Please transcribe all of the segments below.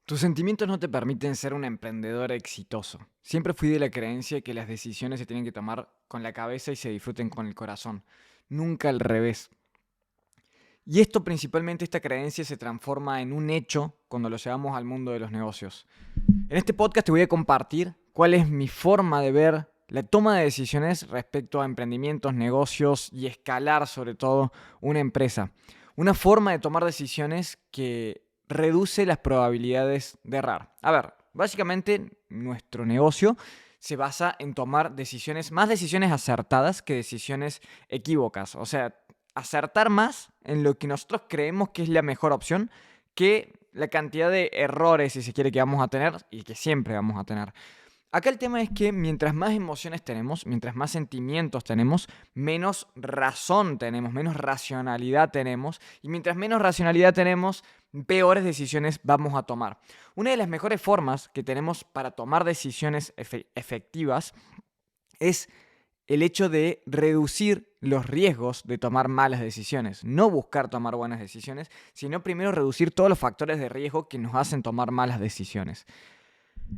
Tus sentimientos no te permiten ser un emprendedor exitoso. Siempre fui de la creencia que las decisiones se tienen que tomar con la cabeza y se disfruten con el corazón, nunca al revés. Y esto principalmente, esta creencia se transforma en un hecho cuando lo llevamos al mundo de los negocios. En este podcast te voy a compartir cuál es mi forma de ver la toma de decisiones respecto a emprendimientos, negocios y escalar sobre todo una empresa. Una forma de tomar decisiones que reduce las probabilidades de errar. A ver, básicamente nuestro negocio se basa en tomar decisiones, más decisiones acertadas que decisiones equívocas. O sea, acertar más en lo que nosotros creemos que es la mejor opción que la cantidad de errores, si se quiere, que vamos a tener y que siempre vamos a tener. Acá el tema es que mientras más emociones tenemos, mientras más sentimientos tenemos, menos razón tenemos, menos racionalidad tenemos. Y mientras menos racionalidad tenemos, peores decisiones vamos a tomar. Una de las mejores formas que tenemos para tomar decisiones efectivas es el hecho de reducir los riesgos de tomar malas decisiones. No buscar tomar buenas decisiones, sino primero reducir todos los factores de riesgo que nos hacen tomar malas decisiones.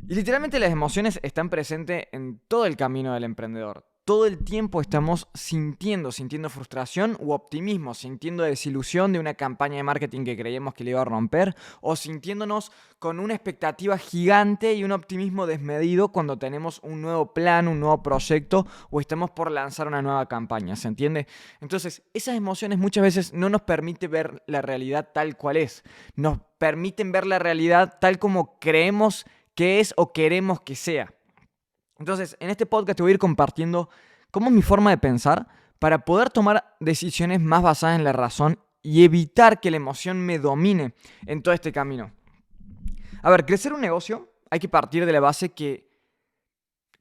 Y literalmente las emociones están presentes en todo el camino del emprendedor. Todo el tiempo estamos sintiendo frustración u optimismo, sintiendo desilusión de una campaña de marketing que creíamos que le iba a romper, o sintiéndonos con una expectativa gigante y un optimismo desmedido cuando tenemos un nuevo plan, un nuevo proyecto o estamos por lanzar una nueva campaña, ¿se entiende? Entonces, esas emociones muchas veces no nos permiten ver la realidad tal cual es, nos permiten ver la realidad tal como creemos que es o queremos que sea. Entonces, en este podcast te voy a ir compartiendo cómo es mi forma de pensar para poder tomar decisiones más basadas en la razón y evitar que la emoción me domine en todo este camino. A ver, crecer un negocio hay que partir de la base que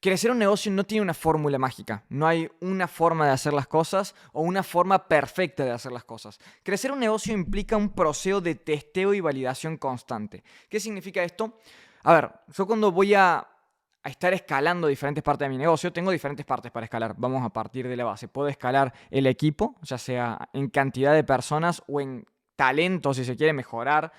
crecer un negocio no tiene una fórmula mágica. No hay una forma de hacer las cosas o una forma perfecta de hacer las cosas. Crecer un negocio implica un proceso de testeo y validación constante. ¿Qué significa esto? A ver, yo cuando voy a estar escalando diferentes partes de mi negocio, tengo diferentes partes para escalar. Vamos a partir de la base. Puedo escalar el equipo, ya sea en cantidad de personas o en talento, si se quiere mejorar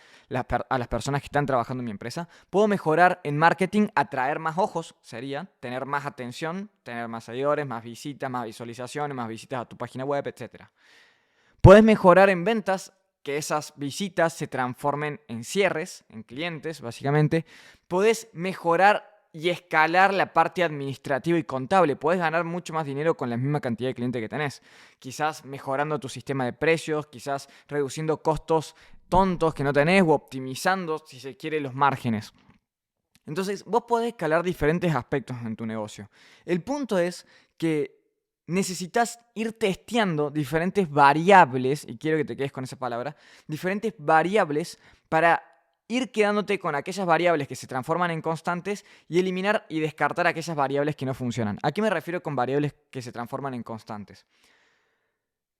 a las personas que están trabajando en mi empresa. Puedo mejorar en marketing, atraer más ojos, sería tener más atención, tener más seguidores, más visitas, más visualizaciones, más visitas a tu página web, etc. Puedes mejorar en ventas, que esas visitas se transformen en cierres, en clientes, básicamente. Puedes mejorar y escalar la parte administrativa y contable. Puedes ganar mucho más dinero con la misma cantidad de clientes que tenés. Quizás mejorando tu sistema de precios, quizás reduciendo costos tontos que no tenés o optimizando, si se quiere, los márgenes. Entonces, vos podés escalar diferentes aspectos en tu negocio. El punto es que necesitas ir testeando diferentes variables, y quiero que te quedes con esa palabra, diferentes variables para ir quedándote con aquellas variables que se transforman en constantes y eliminar y descartar aquellas variables que no funcionan. ¿A qué me refiero con variables que se transforman en constantes?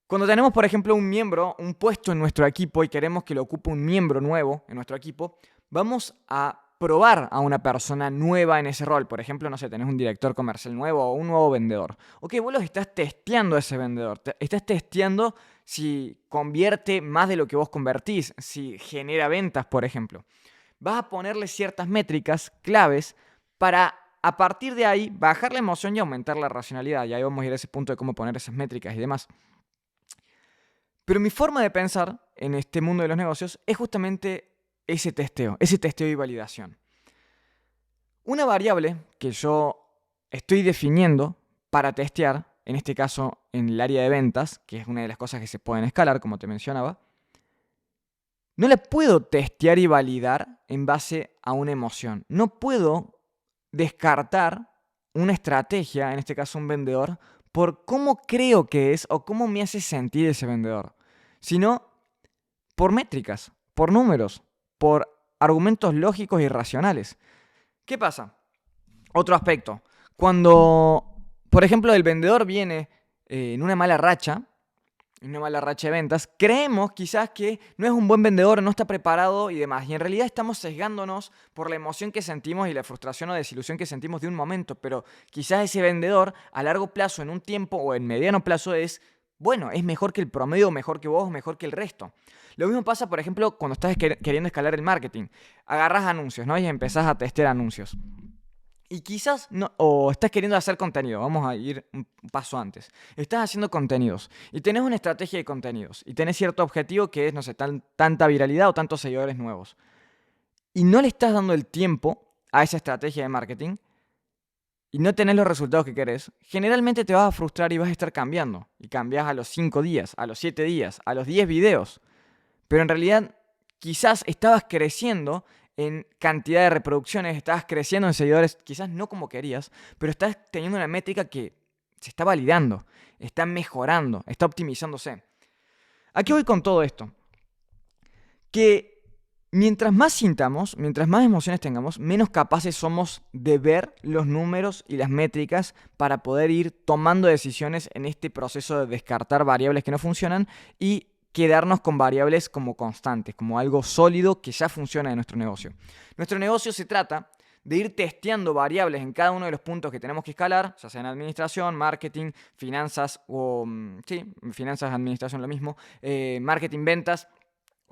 Cuando tenemos, por ejemplo, un miembro, un puesto en nuestro equipo y queremos que lo ocupe un miembro nuevo en nuestro equipo, vamos a probar a una persona nueva en ese rol. Por ejemplo, no sé, tenés un director comercial nuevo o un nuevo vendedor. Ok, vos los estás testeando a ese vendedor. Estás testeando si convierte más de lo que vos convertís, si genera ventas, por ejemplo. Vas a ponerle ciertas métricas claves para, a partir de ahí, bajar la emoción y aumentar la racionalidad. Y ahí vamos a ir a ese punto de cómo poner esas métricas y demás. Pero mi forma de pensar en este mundo de los negocios es justamente ese testeo y validación. Una variable que yo estoy definiendo para testear, en este caso en el área de ventas, que es una de las cosas que se pueden escalar, como te mencionaba, no la puedo testear y validar en base a una emoción. No puedo descartar una estrategia, en este caso un vendedor, por cómo creo que es o cómo me hace sentir ese vendedor, sino por métricas, por números, por argumentos lógicos y racionales. ¿Qué pasa? Otro aspecto. Cuando, por ejemplo, el vendedor viene en una mala racha de ventas, creemos quizás que no es un buen vendedor, no está preparado y demás. Y en realidad estamos sesgándonos por la emoción que sentimos y la frustración o desilusión que sentimos de un momento. Pero quizás ese vendedor a largo plazo, en un tiempo o en mediano plazo, es bueno, es mejor que el promedio, mejor que vos, mejor que el resto. Lo mismo pasa, por ejemplo, cuando estás queriendo escalar el marketing. Agarrás anuncios, ¿no? Y empezás a testear anuncios. Y quizás no, o estás queriendo hacer contenido, vamos a ir un paso antes. Estás haciendo contenidos y tenés una estrategia de contenidos y tenés cierto objetivo que es, no sé, tanta viralidad o tantos seguidores nuevos. Y no le estás dando el tiempo a esa estrategia de marketing y no tenés los resultados que querés, generalmente te vas a frustrar y vas a estar cambiando. Y cambiás a los 5 días, a los 7 días, a los 10 videos. Pero en realidad quizás estabas creciendo en cantidad de reproducciones, estabas creciendo en seguidores, quizás no como querías, pero estás teniendo una métrica que se está validando, está mejorando, está optimizándose. ¿A qué voy con todo esto? Que mientras más sintamos, mientras más emociones tengamos, menos capaces somos de ver los números y las métricas para poder ir tomando decisiones en este proceso de descartar variables que no funcionan y quedarnos con variables como constantes, como algo sólido que ya funciona en nuestro negocio. Nuestro negocio se trata de ir testeando variables en cada uno de los puntos que tenemos que escalar, ya sea en administración, marketing, finanzas o... sí, finanzas, administración, lo mismo, marketing, ventas,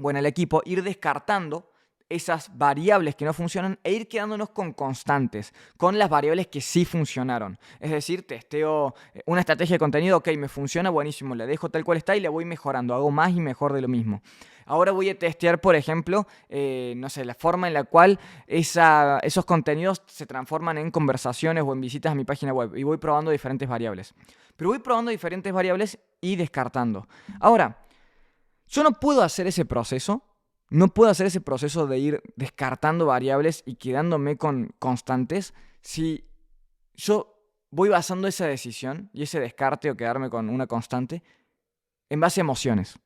o en el equipo, ir descartando esas variables que no funcionan e ir quedándonos con constantes, con las variables que sí funcionaron. Es decir, testeo una estrategia de contenido, ok, me funciona, buenísimo, la dejo tal cual está y la voy mejorando, hago más y mejor de lo mismo. Ahora voy a testear, por ejemplo, no sé, la forma en la cual esos contenidos se transforman en conversaciones o en visitas a mi página web y voy probando diferentes variables. Pero voy probando diferentes variables y descartando. Ahora, yo no puedo hacer ese proceso. No puedo hacer ese proceso de ir descartando variables y quedándome con constantes si yo voy basando esa decisión y ese descarte o quedarme con una constante en base a emociones.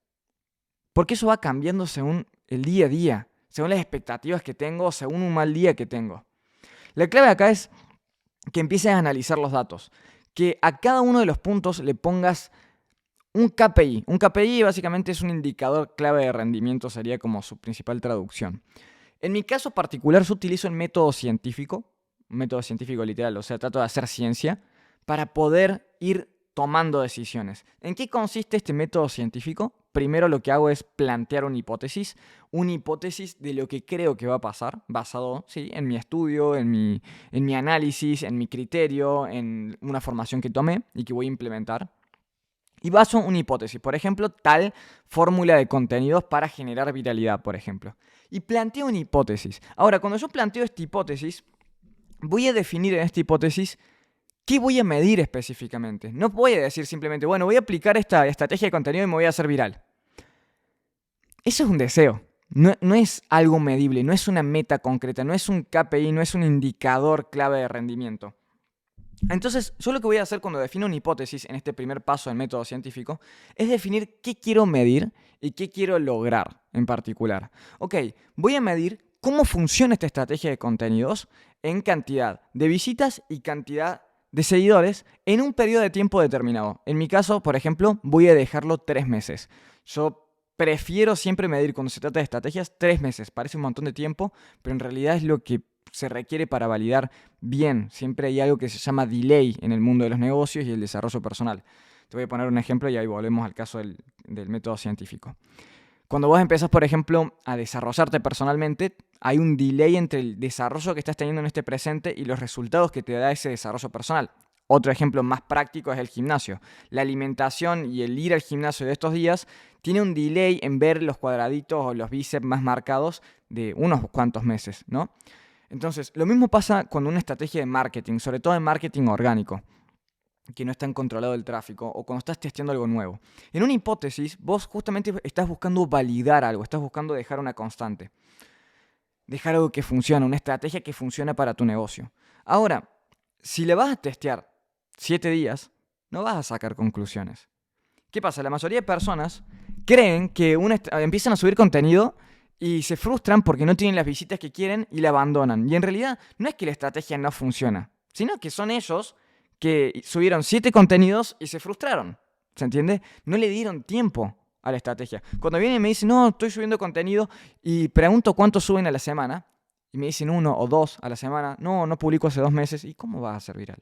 Porque eso va cambiando según el día a día, según las expectativas que tengo, según un mal día que tengo. La clave acá es que empieces a analizar los datos, que a cada uno de los puntos le pongas un KPI. Un KPI básicamente es un indicador clave de rendimiento, sería como su principal traducción. En mi caso particular yo utilizo el método científico, un método científico literal, o sea, trato de hacer ciencia para poder ir tomando decisiones. ¿En qué consiste este método científico? Primero lo que hago es plantear una hipótesis de lo que creo que va a pasar, basado ¿sí? en mi estudio, en mi análisis, en mi criterio, en una formación que tomé y que voy a implementar. Y baso una hipótesis, por ejemplo, tal fórmula de contenidos para generar viralidad, por ejemplo. Y planteo una hipótesis. Ahora, cuando yo planteo esta hipótesis, voy a definir en esta hipótesis qué voy a medir específicamente. No voy a decir simplemente, bueno, voy a aplicar esta estrategia de contenido y me voy a hacer viral. Eso es un deseo. No es algo medible, no es una meta concreta, no es un KPI, no es un indicador clave de rendimiento. Entonces, yo lo que voy a hacer cuando defino una hipótesis en este primer paso del método científico es definir qué quiero medir y qué quiero lograr en particular. Ok, voy a medir cómo funciona esta estrategia de contenidos en cantidad de visitas y cantidad de seguidores en un periodo de tiempo determinado. En mi caso, por ejemplo, voy a dejarlo 3 meses. Yo prefiero siempre medir cuando se trata de estrategias 3 meses. Parece un montón de tiempo, pero en realidad es lo que se requiere para validar bien. Siempre hay algo que se llama delay en el mundo de los negocios y el desarrollo personal. Te voy a poner un ejemplo y ahí volvemos al caso del método científico. Cuando vos empezás, por ejemplo, a desarrollarte personalmente, hay un delay entre el desarrollo que estás teniendo en este presente y los resultados que te da ese desarrollo personal. Otro ejemplo más práctico es el gimnasio. La alimentación y el ir al gimnasio de estos días tiene un delay en ver los cuadraditos o los bíceps más marcados de unos cuantos meses, ¿no? Entonces, lo mismo pasa con una estrategia de marketing, sobre todo en marketing orgánico, que no está en controlado el tráfico o cuando estás testeando algo nuevo. En una hipótesis, vos justamente estás buscando validar algo, estás buscando dejar una constante, dejar algo que funciona, una estrategia que funciona para tu negocio. Ahora, si le vas a testear 7 días, no vas a sacar conclusiones. ¿Qué pasa? La mayoría de personas creen que empiezan a subir contenido y se frustran porque no tienen las visitas que quieren y la abandonan. Y en realidad no es que la estrategia no funciona, sino que son ellos que subieron 7 contenidos y se frustraron. ¿Se entiende? No le dieron tiempo a la estrategia. Cuando vienen y me dicen, no, estoy subiendo contenido y pregunto cuántos suben a la semana y me dicen 1 o 2 a la semana, no publico hace 2 meses. ¿Y cómo vas a ser viral?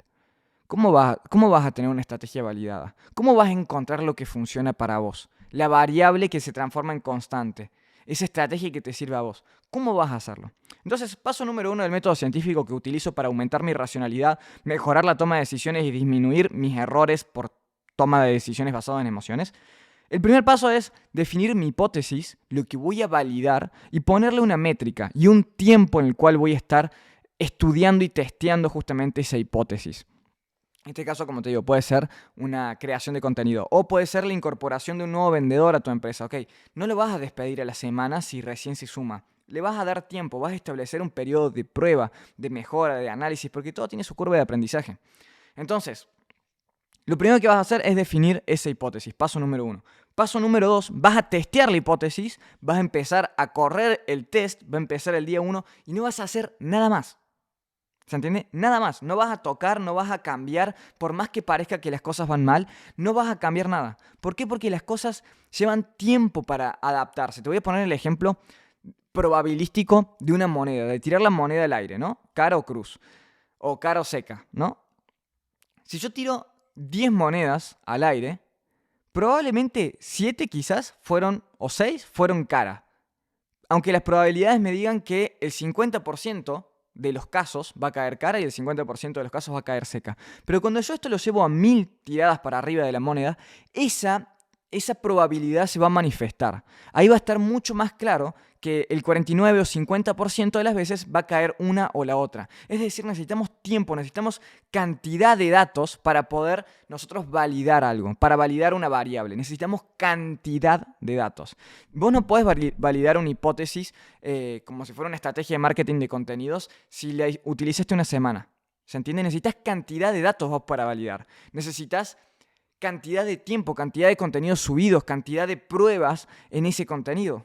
cómo vas a tener una estrategia validada? ¿Cómo vas a encontrar lo que funciona para vos? La variable que se transforma en constante. Esa estrategia que te sirve a vos. ¿Cómo vas a hacerlo? Entonces, paso número 1 del método científico que utilizo para aumentar mi racionalidad, mejorar la toma de decisiones y disminuir mis errores por toma de decisiones basadas en emociones. El primer paso es definir mi hipótesis, lo que voy a validar, y ponerle una métrica y un tiempo en el cual voy a estar estudiando y testeando justamente esa hipótesis. En este caso, como te digo, puede ser una creación de contenido o puede ser la incorporación de un nuevo vendedor a tu empresa. Ok, no lo vas a despedir a la semana si recién se suma. Le vas a dar tiempo, vas a establecer un periodo de prueba, de mejora, de análisis, porque todo tiene su curva de aprendizaje. Entonces, lo primero que vas a hacer es definir esa hipótesis, paso número 1. Paso número 2, vas a testear la hipótesis, vas a empezar a correr el test, va a empezar el día 1 y no vas a hacer nada más. ¿Se entiende? Nada más. No vas a tocar, no vas a cambiar, por más que parezca que las cosas van mal, no vas a cambiar nada. ¿Por qué? Porque las cosas llevan tiempo para adaptarse. Te voy a poner el ejemplo probabilístico de una moneda, de tirar la moneda al aire, ¿no? Cara o cruz, o cara o seca, ¿no? Si yo tiro 10 monedas al aire, probablemente 7 quizás fueron, o 6 fueron cara. Aunque las probabilidades me digan que el 50% de los casos va a caer cara y el 50% de los casos va a caer seca. Pero cuando yo esto lo llevo a 1000 tiradas para arriba de la moneda, esa probabilidad se va a manifestar. Ahí va a estar mucho más claro que el 49 o 50% de las veces va a caer una o la otra. Es decir, necesitamos tiempo, necesitamos cantidad de datos para poder nosotros validar algo, para validar una variable. Necesitamos cantidad de datos. Vos no podés validar una hipótesis como si fuera una estrategia de marketing de contenidos si la utilizaste una semana. ¿Se entiende? Necesitas cantidad de datos vos para validar. Necesitas cantidad de tiempo, cantidad de contenidos subidos, cantidad de pruebas en ese contenido.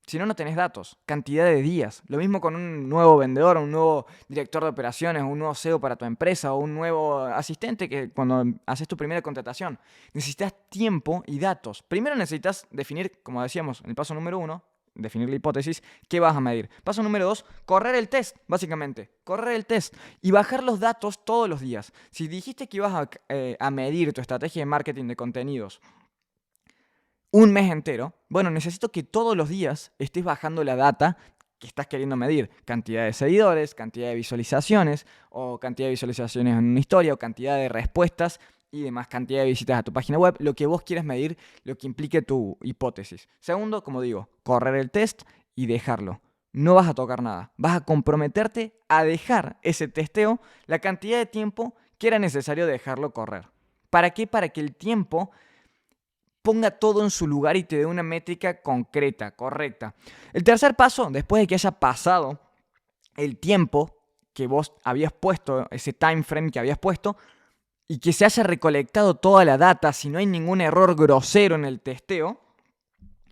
Si no, no tenés datos, cantidad de días. Lo mismo con un nuevo vendedor, un nuevo director de operaciones, un nuevo CEO para tu empresa o un nuevo asistente que cuando haces tu primera contratación. Necesitas tiempo y datos. Primero necesitas definir, como decíamos en el paso número 1, definir la hipótesis, ¿qué vas a medir? Paso número 2, correr el test, básicamente. Correr el test y bajar los datos todos los días. Si dijiste que ibas a medir tu estrategia de marketing de contenidos un mes entero, bueno, necesito que todos los días estés bajando la data que estás queriendo medir. Cantidad de seguidores, cantidad de visualizaciones, o cantidad de visualizaciones en una historia, o cantidad de respuestas y demás, cantidad de visitas a tu página web, lo que vos quieras medir, lo que implique tu hipótesis. Segundo, como digo, correr el test y dejarlo. No vas a tocar nada. Vas a comprometerte a dejar ese testeo la cantidad de tiempo que era necesario dejarlo correr. ¿Para qué? Para que el tiempo ponga todo en su lugar y te dé una métrica concreta, correcta. El tercer paso, después de que haya pasado el tiempo que vos habías puesto, ese time frame que habías puesto, y que se haya recolectado toda la data, si no hay ningún error grosero en el testeo,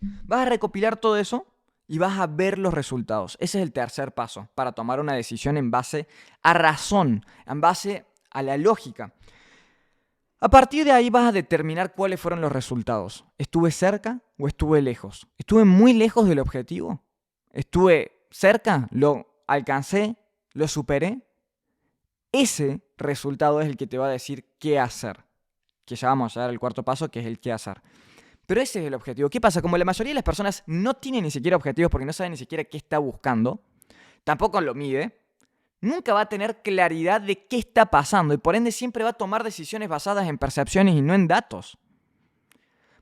vas a recopilar todo eso y vas a ver los resultados. Ese es el tercer paso para tomar una decisión en base a razón, en base a la lógica. A partir de ahí vas a determinar cuáles fueron los resultados. ¿Estuve cerca o estuve lejos? ¿Estuve muy lejos del objetivo? ¿Estuve cerca? ¿Lo alcancé? ¿Lo superé? Ese resultado es el que te va a decir qué hacer. Que ya vamos a dar el cuarto paso, que es el qué hacer. Pero ese es el objetivo. ¿Qué pasa? Como la mayoría de las personas no tienen ni siquiera objetivos porque no saben ni siquiera qué está buscando, tampoco lo mide, nunca va a tener claridad de qué está pasando y por ende siempre va a tomar decisiones basadas en percepciones y no en datos.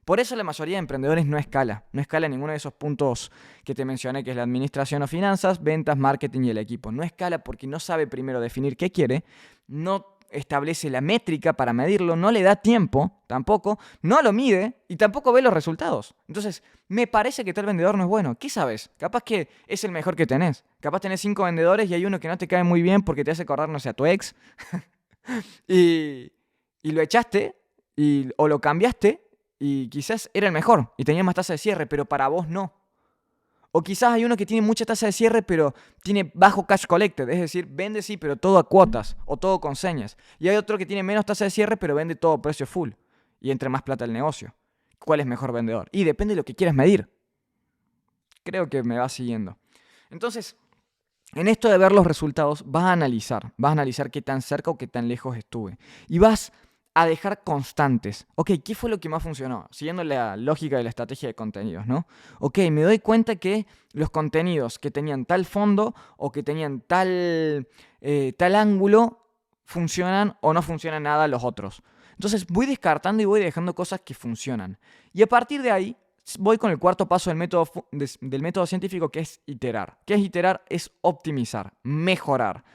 Por eso la mayoría de emprendedores no escala en ninguno de esos puntos que te mencioné, que es la administración o finanzas, ventas, marketing y el equipo. No escala porque no sabe primero definir qué quiere, no establece la métrica para medirlo, no le da tiempo tampoco, no lo mide y tampoco ve los resultados. Entonces, me parece que tal vendedor no es bueno. ¿Qué sabes? Capaz que es el mejor que tenés. Capaz tenés 5 vendedores y hay uno que no te cae muy bien porque te hace correr, no sé, a tu ex y lo echaste o lo cambiaste y quizás era el mejor y tenía más tasa de cierre, pero para vos no. O quizás hay uno que tiene mucha tasa de cierre, pero tiene bajo cash collected. Es decir, vende sí, pero todo a cuotas o todo con señas. Y hay otro que tiene menos tasa de cierre, pero vende todo a precio full. Y entre más plata el negocio. ¿Cuál es mejor vendedor? Y depende de lo que quieras medir. Creo que me va siguiendo. Entonces, En esto de ver los resultados, vas a analizar qué tan cerca o qué tan lejos estuve. Y vas a dejar constantes. Ok, ¿qué fue lo que más funcionó? Siguiendo la lógica de la estrategia de contenidos, ¿no? Ok, me doy cuenta que los contenidos que tenían tal fondo o que tenían tal ángulo funcionan o no funcionan nada los otros. Entonces voy descartando y voy dejando cosas que funcionan. Y a partir de ahí voy con el cuarto paso del método científico, que es iterar. ¿Qué es iterar? Es optimizar, mejorar.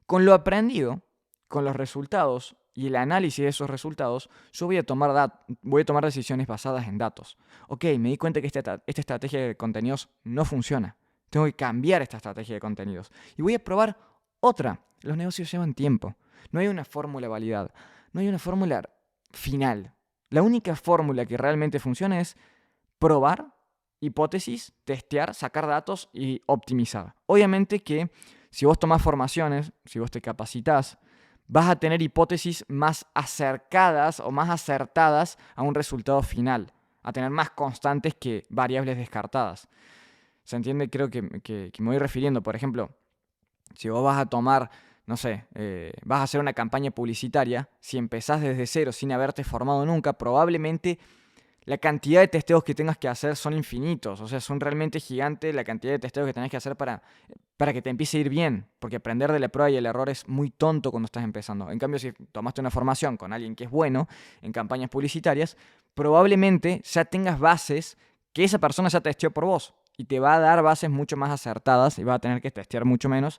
Con lo aprendido, con los resultados y el análisis de esos resultados, yo voy a tomar decisiones basadas en datos. Ok, me di cuenta que esta estrategia de contenidos no funciona. Tengo que cambiar esta estrategia de contenidos. Y voy a probar otra. Los negocios llevan tiempo. No hay una fórmula validada. No hay una fórmula final. La única fórmula que realmente funciona es probar, hipótesis, testear, sacar datos y optimizar. Obviamente que si vos tomás formaciones, si vos te capacitas, vas a tener hipótesis más acercadas o más acertadas a un resultado final, a tener más constantes que variables descartadas. ¿Se entiende? Creo que me voy refiriendo. Por ejemplo, si vos vas a tomar, no sé, vas a hacer una campaña publicitaria, si empezás desde cero sin haberte formado nunca, probablemente la cantidad de testeos que tengas que hacer son infinitos. O sea, son realmente gigantes la cantidad de testeos que tenés que hacer para que te empiece a ir bien. Porque aprender de la prueba y el error es muy tonto cuando estás empezando. En cambio, si tomaste una formación con alguien que es bueno en campañas publicitarias, probablemente ya tengas bases que esa persona ya testeó por vos. Y te va a dar bases mucho más acertadas y vas a tener que testear mucho menos.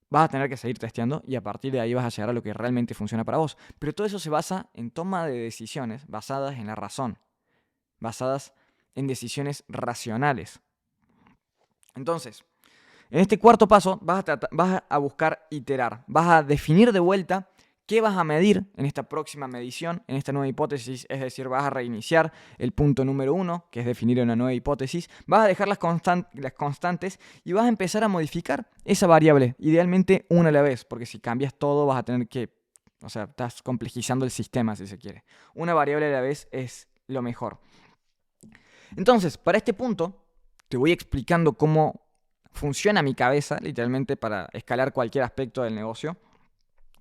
Vas a tener que seguir testeando y a partir de ahí vas a llegar a lo que realmente funciona para vos. Pero todo eso se basa en toma de decisiones basadas en la razón, basadas en decisiones racionales. Entonces, en este cuarto paso vas a buscar iterar, vas a definir de vuelta qué vas a medir en esta próxima medición, en esta nueva hipótesis, es decir, vas a reiniciar el punto número 1, que es definir una nueva hipótesis, vas a dejar las constantes y vas a empezar a modificar esa variable, idealmente una a la vez, porque si cambias todo vas a tener que, o sea, estás complejizando el sistema si se quiere. Una variable a la vez es lo mejor. Entonces, para este punto, te voy explicando cómo funciona mi cabeza, literalmente, para escalar cualquier aspecto del negocio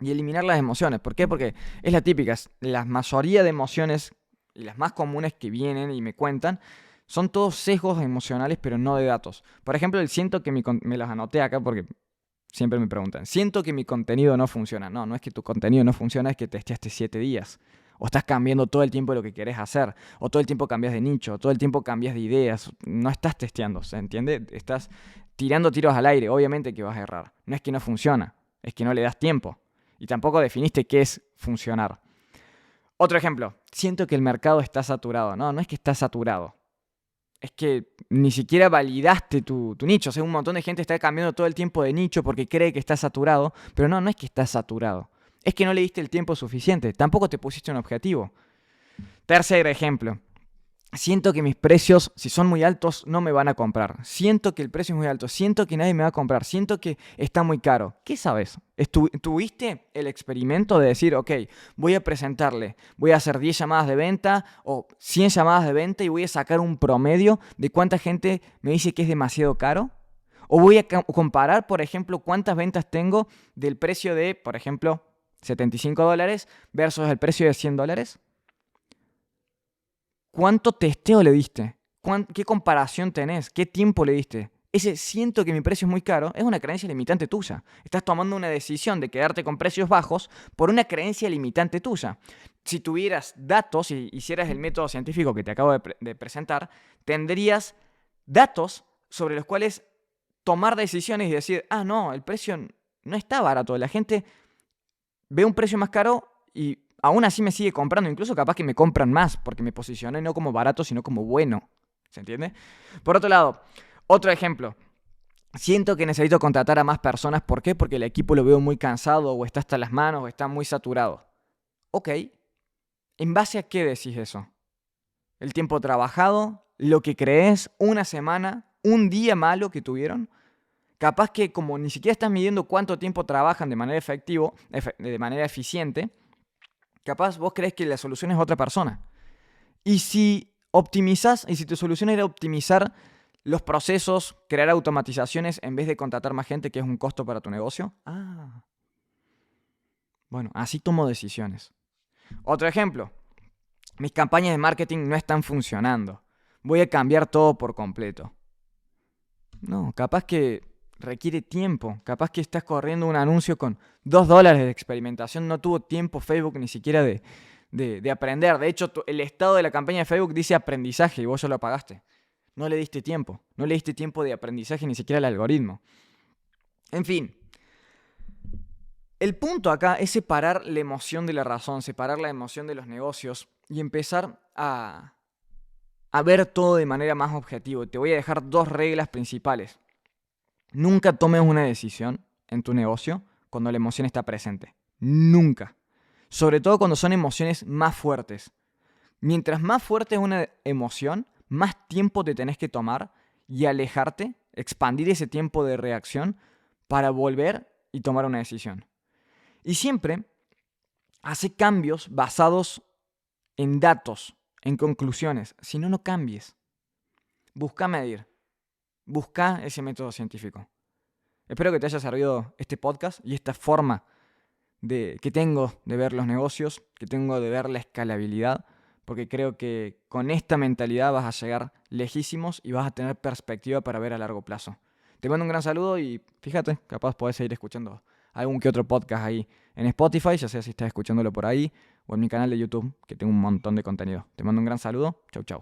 y eliminar las emociones. ¿Por qué? Porque es la típica. La mayoría de emociones y las más comunes que vienen y me cuentan son todos sesgos emocionales, pero no de datos. Por ejemplo, el siento que me los anoté acá porque siempre me preguntan, siento que mi contenido no funciona. No, no es que tu contenido no funciona, es que testeaste 7 días. O estás cambiando todo el tiempo lo que querés hacer. O todo el tiempo cambias de nicho. O todo el tiempo cambias de ideas. No estás testeando, ¿se entiende? Estás tirando tiros al aire. Obviamente que vas a errar. No es que no funciona. Es que no le das tiempo. Y tampoco definiste qué es funcionar. Otro ejemplo. Siento que el mercado está saturado. No, no es que está saturado. Es que ni siquiera validaste tu nicho. O sea, un montón de gente está cambiando todo el tiempo de nicho porque cree que está saturado. Pero no, no es que está saturado. Es que no le diste el tiempo suficiente. Tampoco te pusiste un objetivo. Tercer ejemplo. Siento que mis precios, si son muy altos, no me van a comprar. Siento que el precio es muy alto. Siento que nadie me va a comprar. Siento que está muy caro. ¿Qué sabes? ¿Tuviste el experimento de decir, ok, voy a presentarle, voy a hacer 10 llamadas de venta o 100 llamadas de venta y voy a sacar un promedio de cuánta gente me dice que es demasiado caro? ¿O voy a comparar, por ejemplo, cuántas ventas tengo del precio de, por ejemplo, $75 versus el precio de $100? ¿Cuánto testeo le diste? ¿Qué comparación tenés? ¿Qué tiempo le diste? Ese siento que mi precio es muy caro es una creencia limitante tuya. Estás tomando una decisión de quedarte con precios bajos por una creencia limitante tuya. Si tuvieras datos y hicieras el método científico que te acabo de presentar, tendrías datos sobre los cuales tomar decisiones y decir, ah, no, el precio no está barato. La gente ve un precio más caro y aún así me sigue comprando. Incluso capaz que me compran más porque me posicioné no como barato, sino como bueno. ¿Se entiende? Por otro lado, otro ejemplo. Siento que necesito contratar a más personas. ¿Por qué? Porque el equipo lo veo muy cansado o está hasta las manos o está muy saturado. Ok. ¿En base a qué decís eso? ¿El tiempo trabajado? ¿Lo que crees? ¿Una semana? ¿Un día malo que tuvieron? Capaz que como ni siquiera estás midiendo cuánto tiempo trabajan de manera de manera eficiente, capaz vos crees que la solución es otra persona. Y si optimizás, y si tu solución era optimizar Los procesos, crear automatizaciones en vez de contratar más gente, que es un costo para tu negocio. Bueno, así tomo decisiones. Otro ejemplo, mis campañas de marketing no están funcionando. Voy a cambiar todo por completo. No, capaz que requiere tiempo. Capaz que estás corriendo un anuncio con $2 de experimentación. No tuvo tiempo Facebook ni siquiera de aprender. De hecho, el estado de la campaña de Facebook dice aprendizaje y vos ya lo apagaste. No le diste tiempo. No le diste tiempo de aprendizaje ni siquiera al algoritmo. En fin. El punto acá es separar la emoción de la razón, separar la emoción de los negocios y empezar a ver todo de manera más objetiva. Te voy a dejar 2 reglas principales. Nunca tomes una decisión en tu negocio cuando la emoción está presente. Nunca. Sobre todo cuando son emociones más fuertes. Mientras más fuerte es una emoción, más tiempo te tenés que tomar y alejarte, expandir ese tiempo de reacción para volver y tomar una decisión. Y siempre hace cambios basados en datos, en conclusiones. Si no, no cambies. Busca medir. Busca ese método científico. Espero que te haya servido este podcast y esta forma que tengo de ver los negocios, que tengo de ver la escalabilidad, porque creo que con esta mentalidad vas a llegar lejísimos y vas a tener perspectiva para ver a largo plazo. Te mando un gran saludo y fíjate, capaz podés seguir escuchando algún que otro podcast ahí en Spotify, ya sea si estás escuchándolo por ahí o en mi canal de YouTube, que tengo un montón de contenido. Te mando un gran saludo. Chau, chau.